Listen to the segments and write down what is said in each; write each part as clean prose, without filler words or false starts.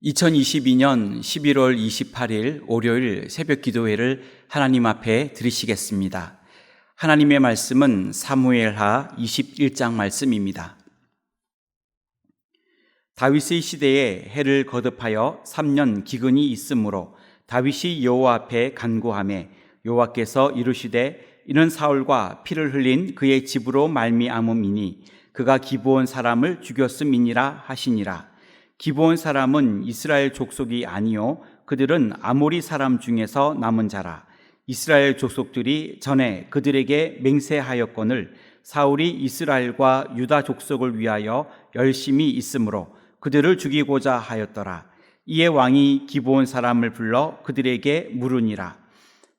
2022년 11월 28일 월요일 새벽 기도회를 하나님 앞에 드리시겠습니다. 하나님의 말씀은 사무엘하 21장 말씀입니다. 다윗의 시대에 해를 거듭하여 3년 기근이 있으므로 다윗이 여호와 앞에 간구하매 여호와께서 이르시되 이는 사울과 피를 흘린 그의 집으로 말미암음이니 그가 기브온 사람을 죽였음이니라 하시니라. 기브온 사람은 이스라엘 족속이 아니요 그들은 아모리 사람 중에서 남은 자라. 이스라엘 족속들이 전에 그들에게 맹세하였거늘 사울이 이스라엘과 유다 족속을 위하여 열심히 있으므로 그들을 죽이고자 하였더라. 이에 왕이 기브온 사람을 불러 그들에게 물으니라.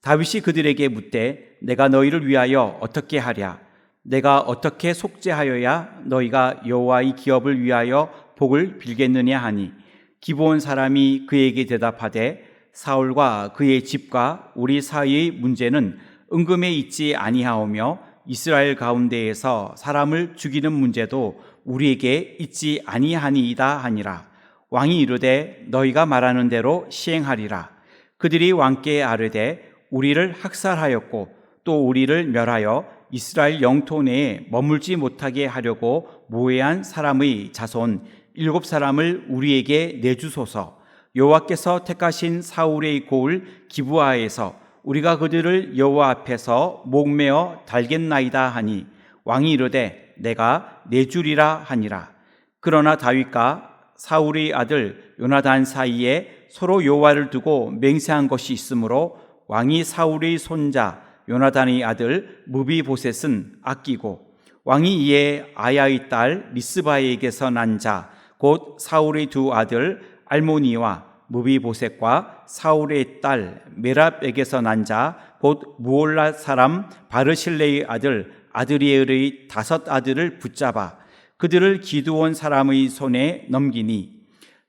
다윗이 그들에게 묻되 내가 너희를 위하여 어떻게 하랴? 내가 어떻게 속죄하여야 너희가 여호와의 기업을 위하여 복을 빌겠느냐 하니 기브온 사람이 그에게 대답하되 사울과 그의 집과 우리 사이의 문제는 은금에 있지 아니하오며 이스라엘 가운데에서 사람을 죽이는 문제도 우리에게 있지 아니하니이다 하니라. 왕이 이르되 너희가 말하는 대로 시행하리라. 그들이 왕께 아뢰되 우리를 학살하였고 또 우리를 멸하여 이스라엘 영토 내에 머물지 못하게 하려고 모해한 사람의 자손 7사람을 우리에게 내주소서. 여호와께서 택하신 사울의 고을 기브아에서 우리가 그들을 여호와 앞에서 목매어 달겠나이다 하니 왕이 이르되 내가 내주리라 하니라. 그러나 다윗과 사울의 아들 요나단 사이에 서로 여호와를 두고 맹세한 것이 있으므로 왕이 사울의 손자 요나단의 아들 무비보셋은 아끼고 왕이 이에 아야의 딸 리스바에게서 난 자 곧 사울의 두 아들 알모니와 무비보셋과 사울의 딸 메랍에게서 난 자 곧 무올라 사람 바르실레의 아들 아드리엘의 5 아들을 붙잡아 그들을 기드온 사람의 손에 넘기니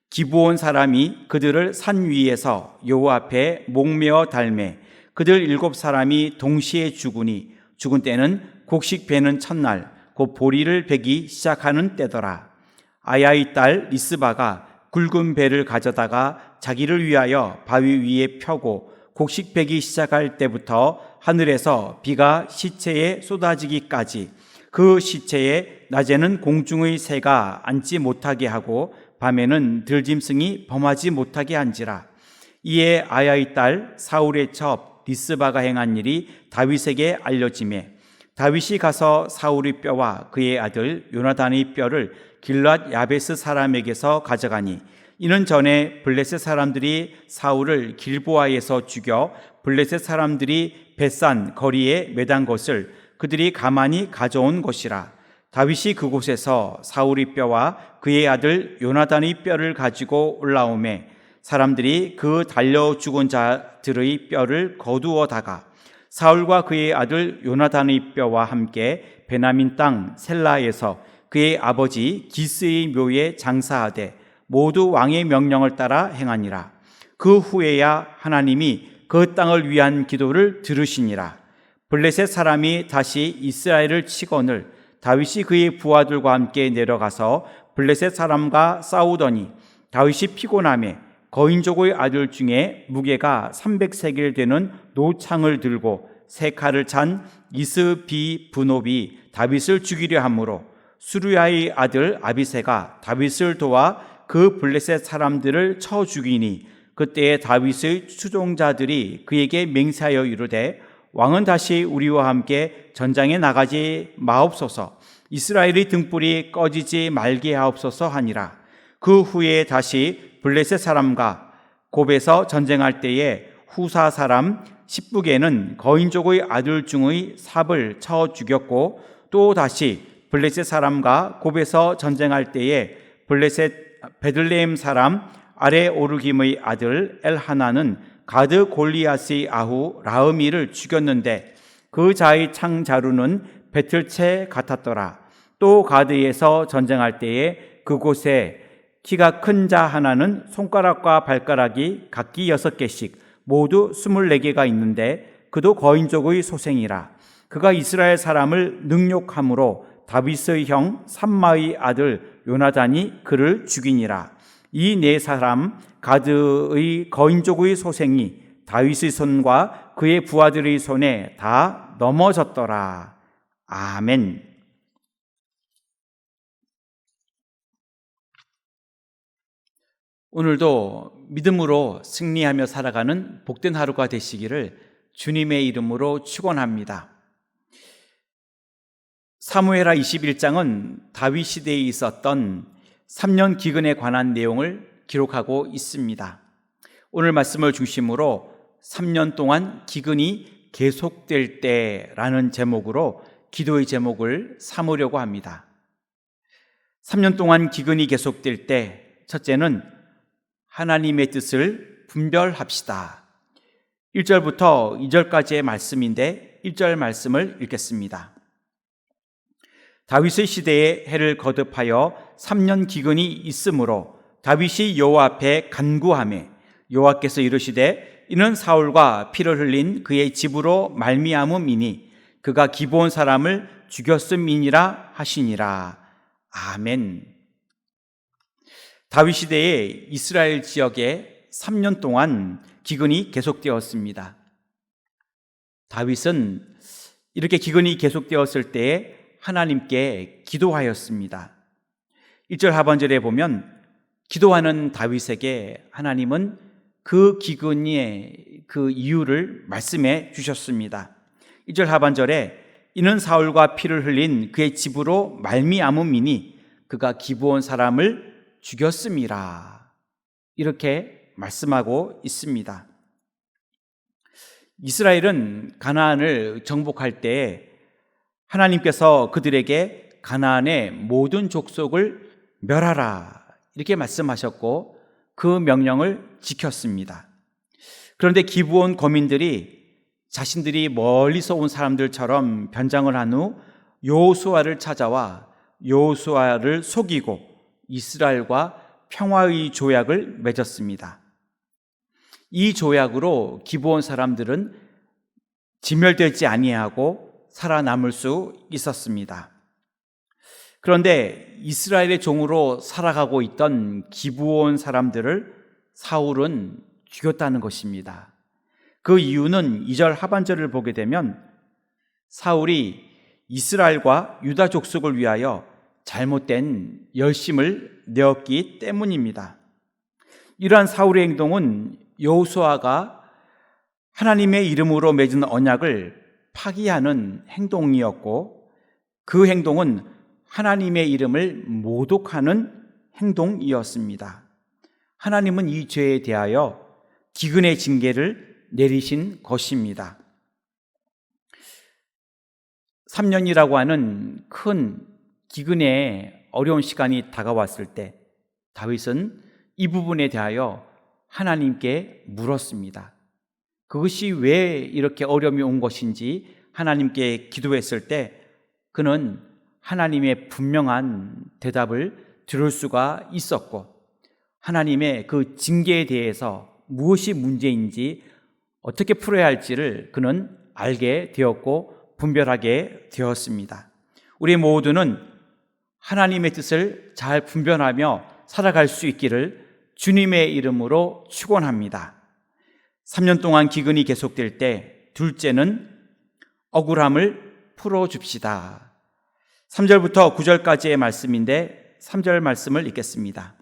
기브온 사람이 그들을 산 위에서 여호와 앞에 목매어 달매 그들 7사람이 동시에 죽으니 죽은 때는 곡식 베는 첫날 곧 보리를 베기 시작하는 때더라. 아야의 딸 리스바가 굵은 배를 가져다가 자기를 위하여 바위 위에 펴고 곡식 베기 시작할 때부터 하늘에서 비가 시체에 쏟아지기까지 그 시체에 낮에는 공중의 새가 앉지 못하게 하고 밤에는 들짐승이 범하지 못하게 한지라. 이에 아야의 딸 사울의 첩 리스바가 행한 일이 다윗에게 알려지매 다윗이 가서 사울의 뼈와 그의 아들 요나단의 뼈를 길앗 야베스 사람에게서 가져가니 이는 전에 블레셋 사람들이 사울을 길보아에서 죽여 블레셋 사람들이 벳산 거리에 매단 것을 그들이 가만히 가져온 것이라. 다윗이 그곳에서 사울의 뼈와 그의 아들 요나단의 뼈를 가지고 올라오매 사람들이 그 달려 죽은 자들의 뼈를 거두어다가 사울과 그의 아들 요나단의 뼈와 함께 베냐민 땅 셀라에서 그의 아버지 기스의 묘에 장사하되 모두 왕의 명령을 따라 행하니라. 그 후에야 하나님이 그 땅을 위한 기도를 들으시니라. 블레셋 사람이 다시 이스라엘을 치거늘 다윗이 그의 부하들과 함께 내려가서 블레셋 사람과 싸우더니 다윗이 피곤하매 거인족의 아들 중에 무게가 300세겔 되는 노창을 들고 세 칼을 찬 이스비 분업이 다윗을 죽이려 하므로 수르야의 아들 아비새가 다윗을 도와 그 블레셋 사람들을 쳐 죽이니 그때에 다윗의 추종자들이 그에게 맹세하여 이르되 왕은 다시 우리와 함께 전장에 나가지 마옵소서. 이스라엘의 등불이 꺼지지 말게 하옵소서 하니라. 그 후에 다시 블레셋 사람과 곱에서 전쟁할 때에 후사 사람 십부게는 거인족의 아들 중의 삽을 쳐 죽였고 또 다시 블레셋 사람과 곱에서 전쟁할 때에 블레셋 베들레헴 사람 아레 오르김의 아들 엘하나는 가드 골리앗의 아후 라흐미를 죽였는데 그 자의 창자루는 배틀채 같았더라. 또 가드에서 전쟁할 때에 그곳에 키가 큰 자 하나는 손가락과 발가락이 각기 6개씩 모두 24개가 있는데 그도 거인족의 소생이라. 그가 이스라엘 사람을 능욕함으로 다윗의 형 삼마의 아들 요나단이 그를 죽이니라. 이 네 사람 가드의 거인족의 소생이 다윗의 손과 그의 부하들의 손에 다 넘어졌더라. 아멘. 오늘도 믿음으로 승리하며 살아가는 복된 하루가 되시기를 주님의 이름으로 축원합니다. 사무엘하 21장은 다윗 시대에 있었던 3년 기근에 관한 내용을 기록하고 있습니다. 오늘 말씀을 중심으로 3년 동안 기근이 계속될 때라는 제목으로 기도의 제목을 삼으려고 합니다. 3년 동안 기근이 계속될 때 첫째는 하나님의 뜻을 분별합시다. 1절부터 2절까지의 말씀인데 1절 말씀을 읽겠습니다. 다윗의 시대에 해를 거듭하여 3년 기근이 있으므로 다윗이 여호와 앞에 간구하매 여호와께서 이르시되 이는 사울과 피를 흘린 그의 집으로 말미암음이니 그가 기브온 사람을 죽였음이니라 하시니라. 아멘. 다윗 시대에 이스라엘 지역에 3년 동안 기근이 계속되었습니다. 다윗은 이렇게 기근이 계속되었을 때에 하나님께 기도하였습니다. 1절 하반절에 보면 기도하는 다윗에게 하나님은 그 기근의 그 이유를 말씀해 주셨습니다. 1절 하반절에 이는 사울과 피를 흘린 그의 집으로 말미암음이니 그가 기브온 사람을 죽였음이라. 이렇게 말씀하고 있습니다. 이스라엘은 가나안을 정복할 때 하나님께서 그들에게 가나안의 모든 족속을 멸하라 이렇게 말씀하셨고 그 명령을 지켰습니다. 그런데 기브온 거민들이 자신들이 멀리서 온 사람들처럼 변장을 한 후 여호수아를 찾아와 여호수아를 속이고 이스라엘과 평화의 조약을 맺었습니다. 이 조약으로 기브온 사람들은 진멸되지 아니하고 살아남을 수 있었습니다. 그런데 이스라엘의 종으로 살아가고 있던 기브온 사람들을 사울은 죽였다는 것입니다. 그 이유는 2절 하반절을 보게 되면 사울이 이스라엘과 유다 족속을 위하여 잘못된 열심을 내었기 때문입니다. 이러한 사울의 행동은 여호수아가 하나님의 이름으로 맺은 언약을 파기하는 행동이었고 그 행동은 하나님의 이름을 모독하는 행동이었습니다. 하나님은 이 죄에 대하여 기근의 징계를 내리신 것입니다. 3년이라고 하는 큰 기근의 어려운 시간이 다가왔을 때 다윗은 이 부분에 대하여 하나님께 물었습니다. 그것이 왜 이렇게 어려움이 온 것인지 하나님께 기도했을 때 그는 하나님의 분명한 대답을 들을 수가 있었고 하나님의 그 징계에 대해서 무엇이 문제인지 어떻게 풀어야 할지를 그는 알게 되었고 분별하게 되었습니다. 우리 모두는 하나님의 뜻을 잘 분별하며 살아갈 수 있기를 주님의 이름으로 축원합니다. 3년 동안 기근이 계속될 때 둘째는 억울함을 풀어줍시다. 3절부터 9절까지의 말씀인데 3절 말씀을 읽겠습니다.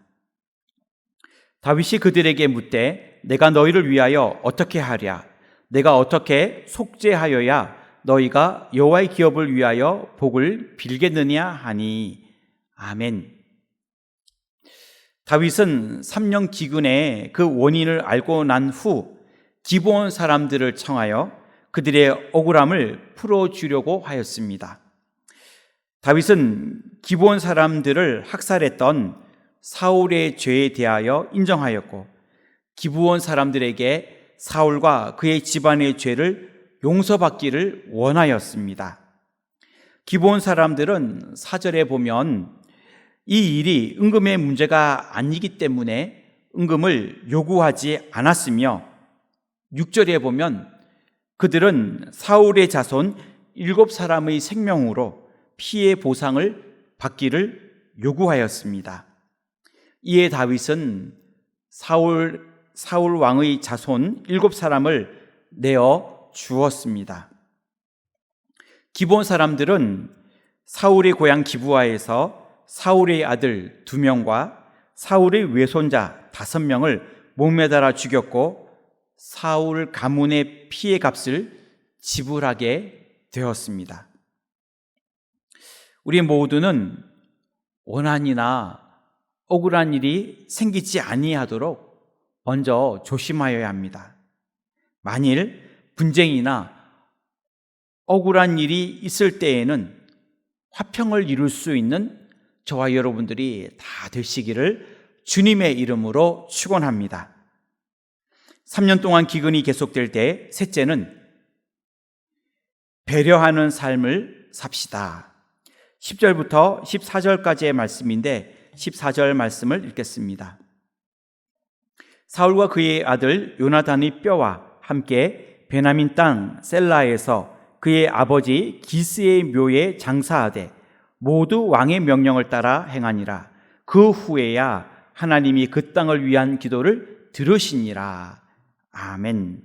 다윗이 그들에게 묻되 내가 너희를 위하여 어떻게 하랴? 내가 어떻게 속죄하여야 너희가 여호와의 기업을 위하여 복을 빌겠느냐 하니. 아멘. 다윗은 3년 기근의 그 원인을 알고 난 후 기브온 사람들을 청하여 그들의 억울함을 풀어주려고 하였습니다. 다윗은 기브온 사람들을 학살했던 사울의 죄에 대하여 인정하였고 기브온 사람들에게 사울과 그의 집안의 죄를 용서받기를 원하였습니다. 기브온 사람들은 4절에 보면 이 일이 은금의 문제가 아니기 때문에 은금을 요구하지 않았으며 6절에 보면 그들은 사울의 자손 7사람의 생명으로 피해 보상을 받기를 요구하였습니다. 이에 다윗은 사울 왕의 자손 7사람을 내어 주었습니다. 기브온 사람들은 사울의 고향 기브아에서 사울의 아들 2명과 사울의 외손자 5명을 목매달아 죽였고 사울 가문의 피해 값을 지불하게 되었습니다. 우리 모두는 원한이나 억울한 일이 생기지 아니하도록 먼저 조심하여야 합니다. 만일 분쟁이나 억울한 일이 있을 때에는 화평을 이룰 수 있는 저와 여러분들이 다 되시기를 주님의 이름으로 축원합니다. 3년 동안 기근이 계속될 때 셋째는 배려하는 삶을 삽시다. 10절부터 14절까지의 말씀인데 14절 말씀을 읽겠습니다. 사울과 그의 아들 요나단의 뼈와 함께 베냐민 땅 셀라에서 그의 아버지 기스의 묘에 장사하되 모두 왕의 명령을 따라 행하니라. 그 후에야 하나님이 그 땅을 위한 기도를 들으시니라. 아멘.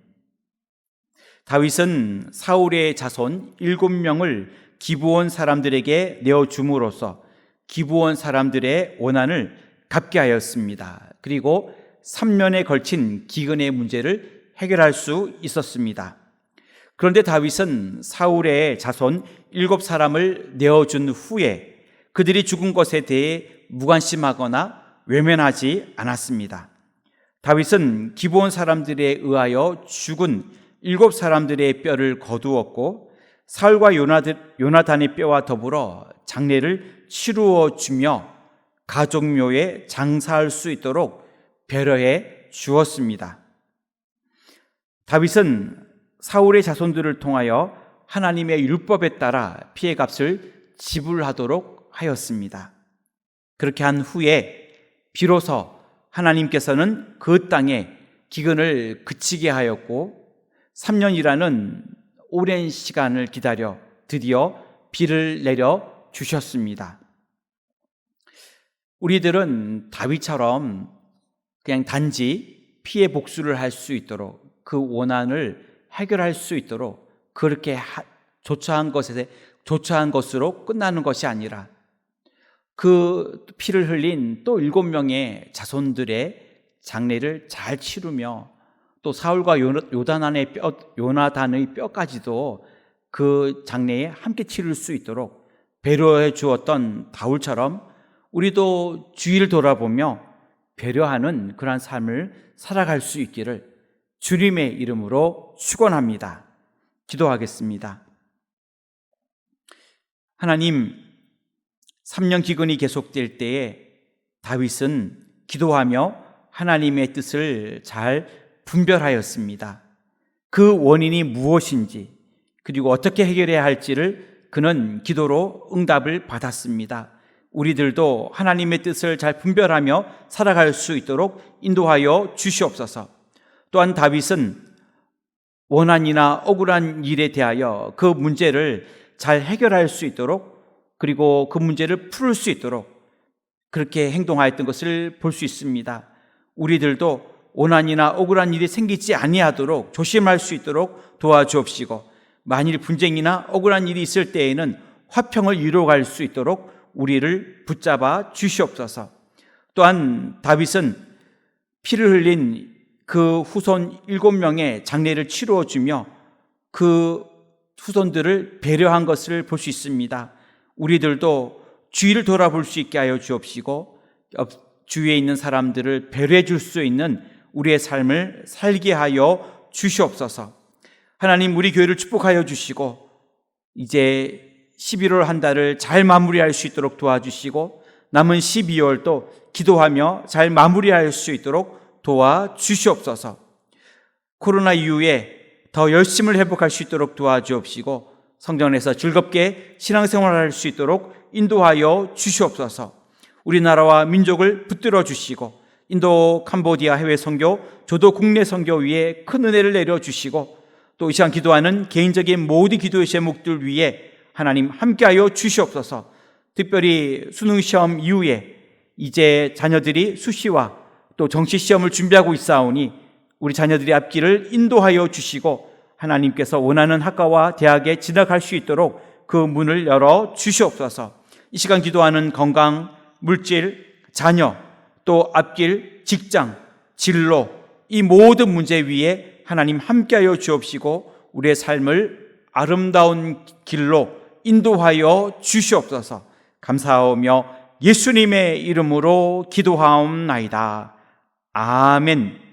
다윗은 사울의 자손 7명을 기브온 사람들에게 내어줌으로써 기브온 사람들의 원한을 갚게 하였습니다. 그리고 3년에 걸친 기근의 문제를 해결할 수 있었습니다. 그런데 다윗은 사울의 자손 7사람을 내어준 후에 그들이 죽은 것에 대해 무관심하거나 외면하지 않았습니다. 다윗은 기브온 사람들에 의하여 죽은 7사람들의 뼈를 거두었고 사울과 요나단의 뼈와 더불어 장례를 치루어 주며 가족묘에 장사할 수 있도록 배려해 주었습니다. 다윗은 사울의 자손들을 통하여 하나님의 율법에 따라 피해값을 지불하도록 하였습니다. 그렇게 한 후에 비로소 하나님께서는 그 땅에 기근을 그치게 하였고 3년이라는 오랜 시간을 기다려 드디어 비를 내려 주셨습니다. 우리들은 다윗처럼 그냥 단지 피해 복수를 할 수 있도록 그 원한을 해결할 수 있도록 그렇게 조처한 것으로 끝나는 것이 아니라 그 피를 흘린 또 7명의 자손들의 장례를 잘 치르며 또 사울과 요나단의 뼈까지도 그 장례에 함께 치를 수 있도록 배려해 주었던 바울처럼 우리도 주위를 돌아보며 배려하는 그러한 삶을 살아갈 수 있기를 주님의 이름으로 축원합니다. 기도하겠습니다. 하나님, 3년 기근이 계속될 때에 다윗은 기도하며 하나님의 뜻을 잘 분별하였습니다. 그 원인이 무엇인지 그리고 어떻게 해결해야 할지를 그는 기도로 응답을 받았습니다. 우리들도 하나님의 뜻을 잘 분별하며 살아갈 수 있도록 인도하여 주시옵소서. 또한 다윗은 원한이나 억울한 일에 대하여 그 문제를 잘 해결할 수 있도록 그리고 그 문제를 풀을 수 있도록 그렇게 행동하였던 것을 볼 수 있습니다. 우리들도 원한이나 억울한 일이 생기지 아니하도록 조심할 수 있도록 도와주옵시고 만일 분쟁이나 억울한 일이 있을 때에는 화평을 이루어갈 수 있도록 우리를 붙잡아 주시옵소서. 또한 다윗은 피를 흘린 그 후손 7명의 장례를 치루어 주며 그 후손들을 배려한 것을 볼 수 있습니다. 우리들도 주위를 돌아볼 수 있게 하여 주옵시고 주위에 있는 사람들을 배려해 줄 수 있는 우리의 삶을 살게 하여 주시옵소서. 하나님, 우리 교회를 축복하여 주시고 이제 11월 한 달을 잘 마무리할 수 있도록 도와주시고 남은 12월도 기도하며 잘 마무리할 수 있도록 도와주시옵소서. 코로나 이후에 더 열심을 회복할 수 있도록 도와주옵시고 성전에서 즐겁게 신앙생활할 수 있도록 인도하여 주시옵소서. 우리나라와 민족을 붙들어 주시고 인도 캄보디아 해외 선교, 조도 국내 선교 위에 큰 은혜를 내려주시고 또 이 시간 기도하는 개인적인 모든 기도의 제목들 위에 하나님 함께하여 주시옵소서. 특별히 수능시험 이후에 이제 자녀들이 수시와 또 정시시험을 준비하고 있사오니 우리 자녀들의 앞길을 인도하여 주시고 하나님께서 원하는 학과와 대학에 진학할 수 있도록 그 문을 열어 주시옵소서. 이 시간 기도하는 건강, 물질, 자녀, 또 앞길, 직장, 진로, 이 모든 문제 위에 하나님 함께하여 주옵시고 우리의 삶을 아름다운 길로 인도하여 주시옵소서. 감사하며 예수님의 이름으로 기도하옵나이다. 아멘.